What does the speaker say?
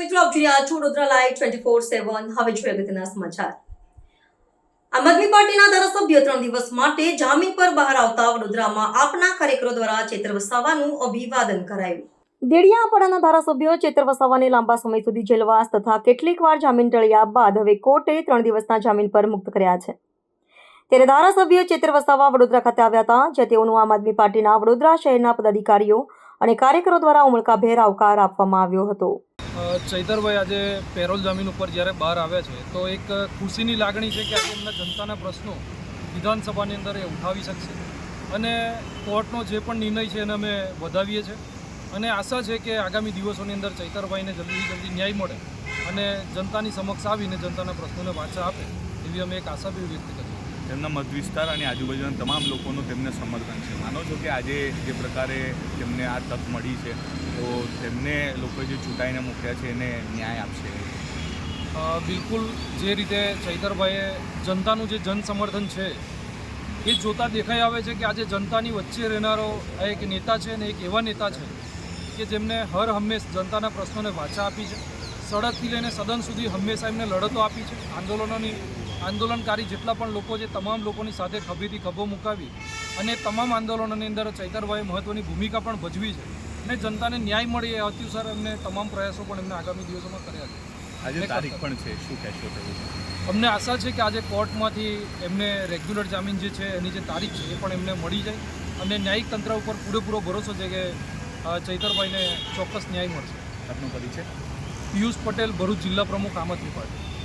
મિત્રો આપ જોઈ રહ્યા છો વડોદરા લાઈવ 24/7 હવે જોઈએ અગત્યના સમાચાર। આમ આદમી પાર્ટીના ધારાસભ્ય 3 દિવસ માટે જામીન પર બહાર આવતા વડોદરામાં આપના કાર્યકરો દ્વારા ચેતર વસાવાનું અભિવાદન કરાયું। દેડિયાપાડાના ધારાસભ્ય ચેતર વસાવાને લાંબા સમય સુધી જેલવાસ તથા કેટલીક વાર જામીન ટળ્યા બાદ હવે કોર્ટે 3 દિવસના જામીન પર મુક્ત કર્યા છે। ત્યારે ધારાસભ્ય ચેતર વસાવા વડોદરા ખાતે આવ્યા હતા, જ્યાં તેઓનું આમ આદમી પાર્ટીના વડોદરા શહેરના પદાધિકારીઓ અને કાર્યકરો દ્વારા ઉમળકાભેર આવકાર આપવામાં આવ્યો હતો। ચૈતરભાઈ આજે પેરોલ જમીન ઉપર જ્યારે બહાર આવ્યા છે તો એક ખુશીની લાગણી છે કે આજે એમના જનતાના પ્રશ્નો વિધાનસભાની અંદર એ ઉઠાવી શકશે અને કોર્ટનો જે પણ નિર્ણય છે એને અમે વધાવીએ છીએ અને આશા છે કે આગામી દિવસોની અંદર ચૈતરભાઈને જલ્દી ન્યાય મળે અને જનતાની સમક્ષ આવીને જનતાના પ્રશ્નોને વાચા આપે એવી અમે એક આશા બી વ્યક્ત કરી। તેમના મત વિસ્તાર અને આજુબાજુના તમામ લોકોનું તેમને સમર્થન છે। માનો છો કે આજે જે પ્રકારે તેમને આ તક મળી છે તો તેમને લોકોએ જે ચૂંટાઈને મૂક્યા છે એને ન્યાય આપશે? બિલકુલ, જે રીતે ચૈતરભાઈએ જનતાનું જે જન સમર્થન છે એ જોતા દેખાઈ આવે છે કે આજે જનતાની વચ્ચે રહેનારો એક નેતા છે અને એક એવા નેતા છે કે જેમને હર હંમેશ જનતાના પ્રશ્નોને વાચા આપી છે। સડકથી લઈને સદન સુધી હંમેશા એમને લડતો આપી છે। આંદોલનકારી જેટલા પણ લોકો છે તમામ લોકોની સાથે ખભેથી ખભો મુકાવી અને તમામ આંદોલનોની અંદર ચૈતરભાઈએ મહત્ત્વની ભૂમિકા પણ ભજવી છે અને જનતાને ન્યાય મળે એ અતિસર એમને તમામ પ્રયાસો પણ એમને આગામી દિવસોમાં કર્યા છે। આજે તારીખ પણ છે, શું કહેશો? અમને આશા છે કે આજે કોર્ટમાંથી એમને રેગ્યુલર જામીન જે છે એની જે તારીખ છે એ પણ એમને મળી જાય અને ન્યાયિક તંત્ર ઉપર પૂરેપૂરો ભરોસો છે કે ચૈતરભાઈને ચોક્કસ ન્યાય મળશે। આપનો પરિચય? પિયુષ પટેલ, ભરૂચ જિલ્લા પ્રમુખ આમ આદમી પાર્ટી।